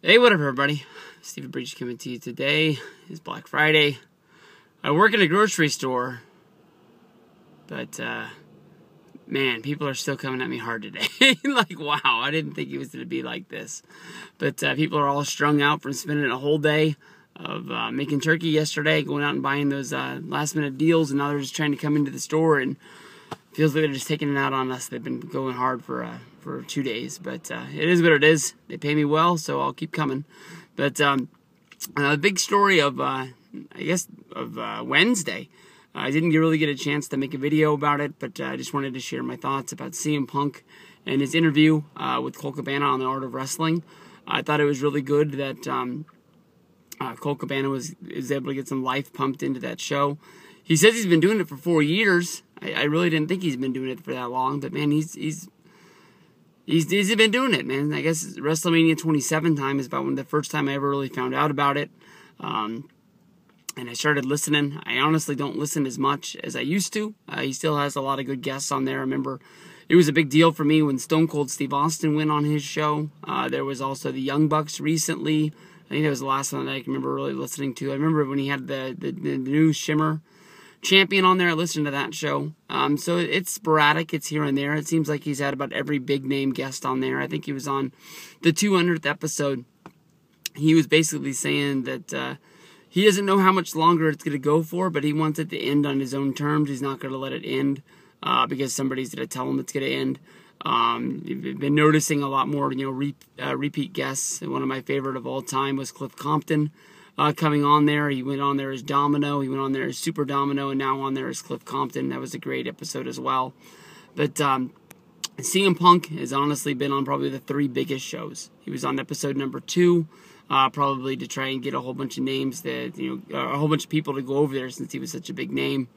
Hey, what up, everybody? Stephen Breach coming to you. Today is Black Friday. I work in a grocery store, but, man, people are still coming at me hard today. Like, wow, I didn't think it was going to be like this. But people are all strung out from spending a whole day of making turkey yesterday, going out and buying those last-minute deals, and now they're just trying to come into the store, and it feels like they're just taking it out on us. They've been going hard for 2 days, but it is what it is. They pay me well, so I'll keep coming. But the big story of Wednesday. I didn't really get a chance to make a video about it, but I just wanted to share my thoughts about CM Punk and his interview with Colt Cabana on the Art of Wrestling. I thought it was really good that Colt Cabana was able to get some life pumped into that show. He says he's been doing it for 4 years. I really didn't think he's been doing it for that long, but man, he's been doing it, man. I guess WrestleMania 27 time is about when the first time I ever really found out about it. And I started listening. I honestly don't listen as much as I used to. He still has a lot of good guests on there. I remember it was a big deal for me when Stone Cold Steve Austin went on his show. There was also the Young Bucks recently. I think that was the last one that I can remember really listening to. I remember when he had the new Shimmer champion on there. I listened to that show. So it's sporadic. It's here and there. It seems like he's had about every big name guest on there. I think he was on the 200th episode. He was basically saying that he doesn't know how much longer it's going to go for, but he wants it to end on his own terms. He's not going to let it end because somebody's going to tell him it's going to end. You've been noticing a lot more, repeat guests. One of my favorite of all time was Cliff Compton coming on there. He went on there as Domino. He went on there as Super Domino, and now on there as Cliff Compton. That was a great episode as well. But CM Punk has honestly been on probably the 3 biggest shows. He was on episode number 2. Probably to try and get a whole bunch of names that, a whole bunch of people to go over there since he was such a big name.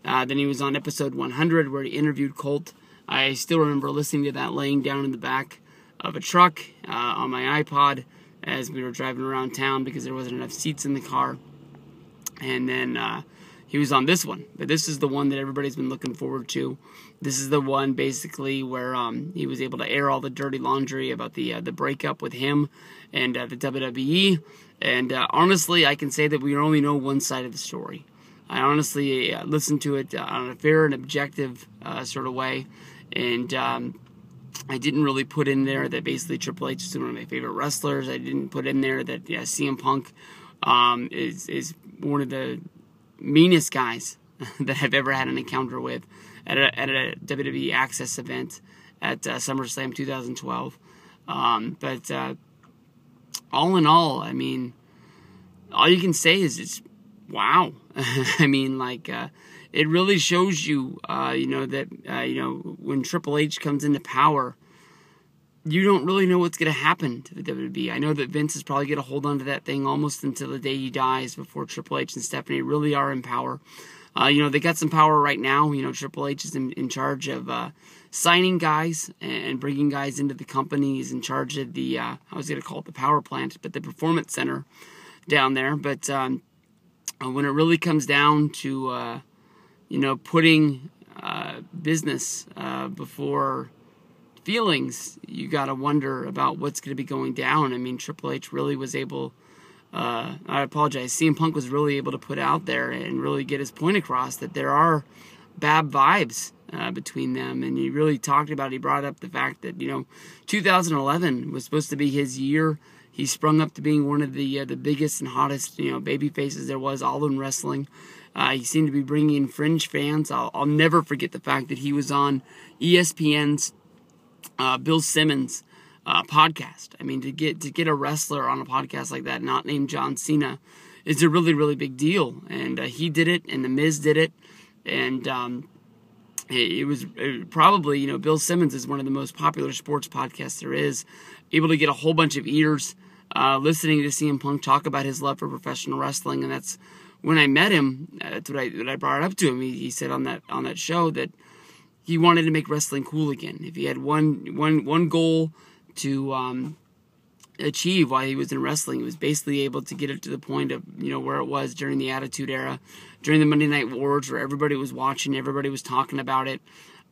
Then he was on episode 100 where he interviewed Colt. I still remember listening to that laying down in the back of a truck on my iPod as we were driving around town because there wasn't enough seats in the car. And then he was on this one. But this is the one that everybody's been looking forward to. This is the one basically where he was able to air all the dirty laundry about the breakup with him and the WWE. And honestly, I can say that we only know one side of the story. I honestly listened to it on a fair and objective sort of way. And I didn't really put in there that basically Triple H is one of my favorite wrestlers. I didn't put in there that CM Punk is one of the meanest guys that I've ever had an encounter with at a WWE Access event at SummerSlam 2012. But all in all, I mean, all you can say is it's wow. I mean, it really shows you, that when Triple H comes into power, you don't really know what's going to happen to the WWE. I know that Vince is probably going to hold on to that thing almost until the day he dies before Triple H and Stephanie really are in power. They got some power right now. Triple H is in charge of signing guys and bringing guys into the company. He's in charge of the, I was going to call it the power plant, but the performance center down there. But when it really comes down to, putting business before feelings, you got to wonder about what's going to be going down. I mean, Triple H really was able, I apologize, CM Punk was really able to put out there and really get his point across that there are bad vibes between them. And he really he brought up the fact that, 2011 was supposed to be his year. He sprung up to being one of the biggest and hottest, baby faces there was all in wrestling. He seemed to be bringing in fringe fans. I'll never forget the fact that he was on ESPN's Bill Simmons podcast. I mean, to get a wrestler on a podcast like that, not named John Cena, is a really, really big deal. And he did it, and The Miz did it, and it was probably, Bill Simmons is one of the most popular sports podcasts there is, able to get a whole bunch of ears listening to CM Punk talk about his love for professional wrestling. And that's when I met him, that's what I brought up to him. He said on that show that he wanted to make wrestling cool again. If he had one goal to achieve while he was in wrestling, he was basically able to get it to the point of, where it was during the Attitude Era, during the Monday Night Wars, where everybody was watching, everybody was talking about it.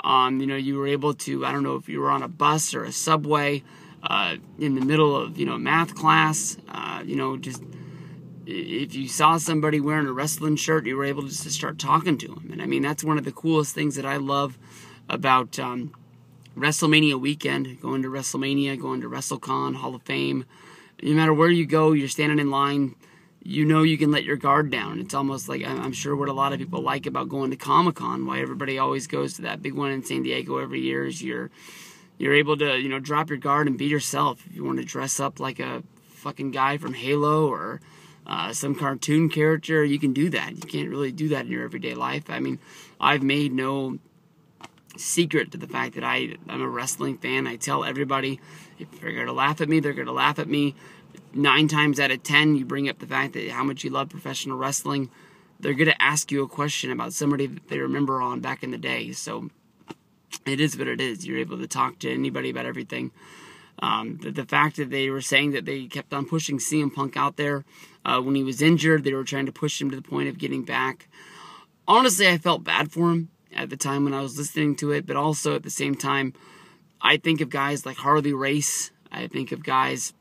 You were able to, I don't know if you were on a bus or a subway, in the middle of, math class, just if you saw somebody wearing a wrestling shirt, you were able just to start talking to them. And I mean, that's one of the coolest things that I love about WrestleMania weekend, going to WrestleMania, going to WrestleCon, Hall of Fame. No matter where you go, you're standing in line, you can let your guard down. It's almost like, I'm sure what a lot of people like about going to Comic-Con, why everybody always goes to that big one in San Diego every year, is you're able to, drop your guard and be yourself. If you want to dress up like a fucking guy from Halo or some cartoon character, you can do that. You can't really do that in your everyday life. I mean, I've made no secret to the fact that I'm a wrestling fan. I tell everybody, if they're going to laugh at me, they're going to laugh at me. 9 times out of 10, you bring up the fact that how much you love professional wrestling, they're going to ask you a question about somebody that they remember on back in the day. So it is what it is. You're able to talk to anybody about everything. The fact that they were saying that they kept on pushing CM Punk out there when he was injured, they were trying to push him to the point of getting back. Honestly, I felt bad for him at the time when I was listening to it, but also at the same time, I think of guys like Harley Race. I think of guys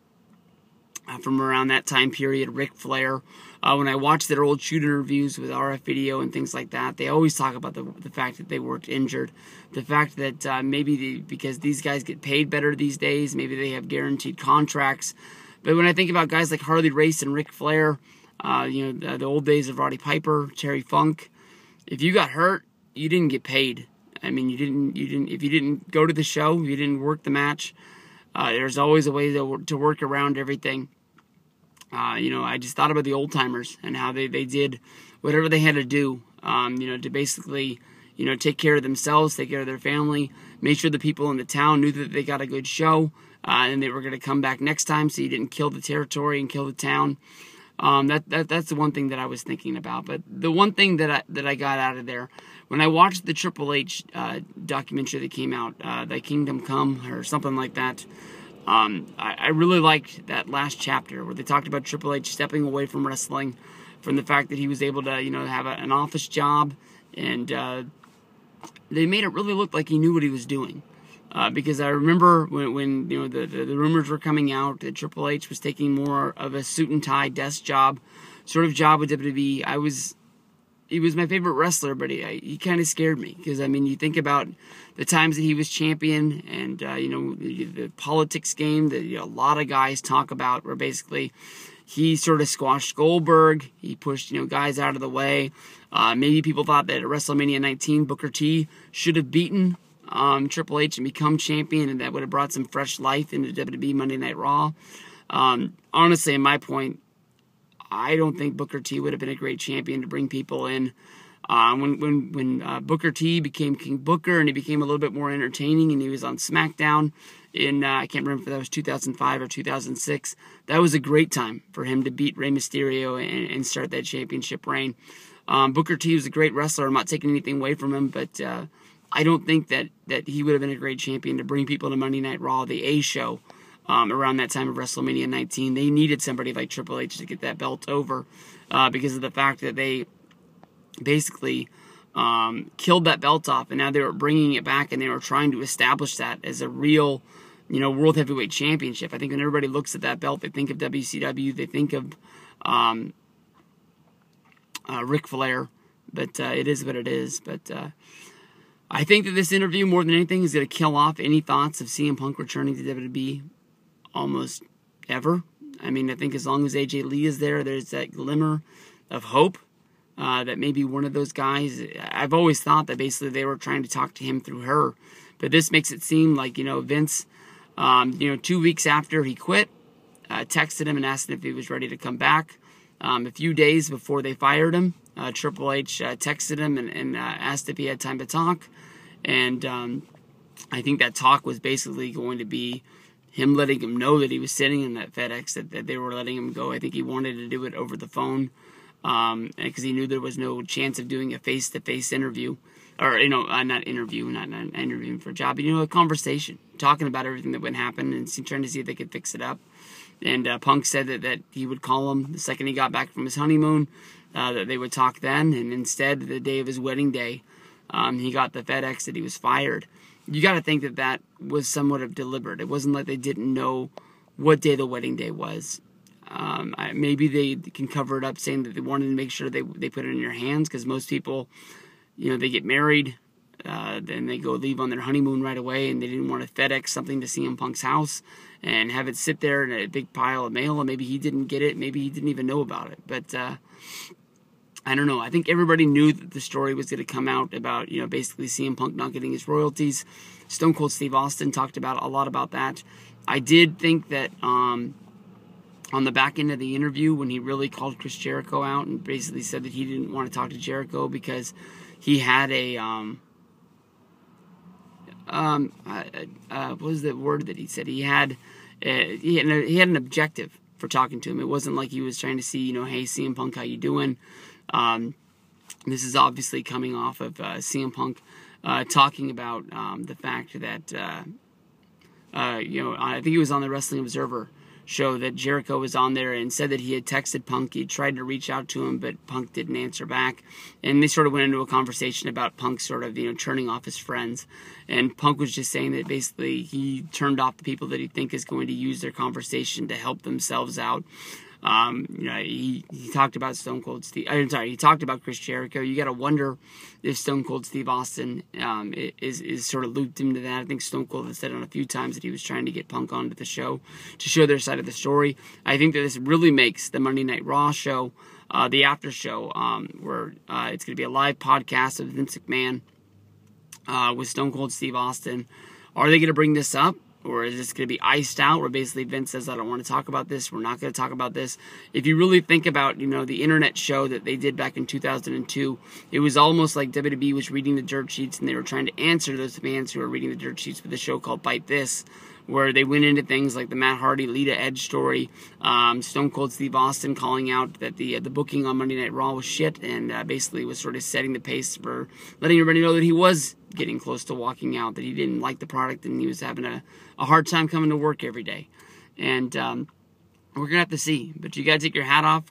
from around that time period, Ric Flair. When I watch their old shoot interviews with RF Video and things like that, they always talk about the fact that they weren't injured. The fact that because these guys get paid better these days, maybe they have guaranteed contracts. But when I think about guys like Harley Race and Ric Flair, the old days of Roddy Piper, Terry Funk, if you got hurt, you didn't get paid. I mean, you didn't. If you didn't go to the show, you didn't work the match. There's always a way to work around everything. I just thought about the old timers and how they did whatever they had to do, to basically, take care of themselves, take care of their family, make sure the people in the town knew that they got a good show, and they were going to come back next time, so you didn't kill the territory and kill the town. That's the one thing that I was thinking about. But the one thing that I got out of there, when I watched the Triple H documentary that came out, The Kingdom Come or something like that, I really liked that last chapter where they talked about Triple H stepping away from wrestling, from the fact that he was able to, have an office job, and they made it really look like he knew what he was doing. Because I remember when the rumors were coming out that Triple H was taking more of a suit and tie desk job, sort of job with WWE. He was my favorite wrestler, but he kind of scared me because, you think about the times that he was champion and, the politics game that a lot of guys talk about, where basically he sort of squashed Goldberg. He pushed, guys out of the way. Maybe people thought that at WrestleMania 19, Booker T should have beaten Triple H and become champion, and that would have brought some fresh life into WWE Monday Night Raw. Honestly, in my point, I don't think Booker T would have been a great champion to bring people in. When Booker T became King Booker and he became a little bit more entertaining and he was on SmackDown in, I can't remember if that was 2005 or 2006, that was a great time for him to beat Rey Mysterio and start that championship reign. Booker T was a great wrestler. I'm not taking anything away from him, but I don't think that he would have been a great champion to bring people to Monday Night Raw, the A show, around that time of WrestleMania 19. They needed somebody like Triple H to get that belt over because of the fact that they basically killed that belt off, and now they were bringing it back, and they were trying to establish that as a real, World Heavyweight Championship. I think when everybody looks at that belt, they think of WCW, they think of Ric Flair, but it is what it is. But I think that this interview, more than anything, is going to kill off any thoughts of CM Punk returning to WWE almost ever. I think as long as AJ Lee is there, there's that glimmer of hope that maybe one of those guys. I've always thought that basically they were trying to talk to him through her, but this makes it seem like Vince, 2 weeks after he quit, texted him and asked him if he was ready to come back. A few days before they fired him, Triple H texted him and asked if he had time to talk. And I think that talk was basically going to be him letting him know that he was sitting in that FedEx, that they were letting him go. I think he wanted to do it over the phone because he knew there was no chance of doing a face-to-face interview. Or, not interviewing for a job, but, a conversation, talking about everything that would happen and trying to see if they could fix it up. And Punk said that he would call him the second he got back from his honeymoon, that they would talk then. And instead, the day of his wedding day, he got the FedEx that he was fired. you got to think that that was somewhat of deliberate. It wasn't like they didn't know what day the wedding day was. Maybe they can cover it up saying that they wanted to make sure they put it in your hands, because most people, they get married, then they go leave on their honeymoon right away, and they didn't want to FedEx something to CM Punk's house and have it sit there in a big pile of mail, and maybe he didn't get it, maybe he didn't even know about it. But I don't know. I think everybody knew that the story was going to come out about, basically CM Punk not getting his royalties. Stone Cold Steve Austin talked about a lot about that. I did think that on the back end of the interview, when he really called Chris Jericho out and basically said that he didn't want to talk to Jericho because he had a what was the word that he said? He had an objective for talking to him. It wasn't like he was trying to see, hey, CM Punk, how you doing? This is obviously coming off of CM Punk talking about the fact that I think he was on the Wrestling Observer show that Jericho was on there and said that he had texted Punk. He tried to reach out to him, but Punk didn't answer back. And they sort of went into a conversation about Punk sort of, turning off his friends. And Punk was just saying that basically he turned off the people that he think is going to use their conversation to help themselves out. He talked about Stone Cold Steve. He talked about Chris Jericho. You got to wonder if Stone Cold Steve Austin is sort of looped into that. I think Stone Cold has said on a few times that he was trying to get Punk onto the show to show their side of the story. I think that this really makes the Monday Night Raw show, the after show, where it's going to be a live podcast of Vince McMahon with Stone Cold Steve Austin. Are they going to bring this up? Or is this going to be iced out, where basically Vince says, I don't want to talk about this, we're not going to talk about this? If you really think about, the internet show that they did back in 2002, it was almost like WWE was reading the dirt sheets, and they were trying to answer those fans who were reading the dirt sheets with a show called Bite This, where they went into things like the Matt Hardy, Lita Edge story, Stone Cold Steve Austin calling out that the booking on Monday Night Raw was shit, and basically was sort of setting the pace for letting everybody know that he was getting close to walking out, that he didn't like the product, and he was having a hard time coming to work every day. And we're going to have to see. But you got to take your hat off.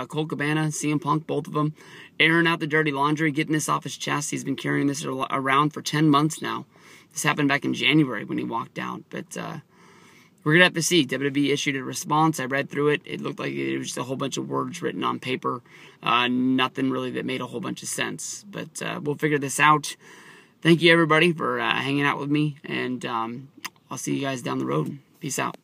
Colt Cabana, CM Punk, both of them, airing out the dirty laundry, getting this off his chest. He's been carrying this around for 10 months now. This happened back in January when he walked out. But we're going to have to see. WWE issued a response. I read through it. It looked like it was just a whole bunch of words written on paper. Nothing really that made a whole bunch of sense. But we'll figure this out. Thank you, everybody, for hanging out with me. And I'll see you guys down the road. Peace out.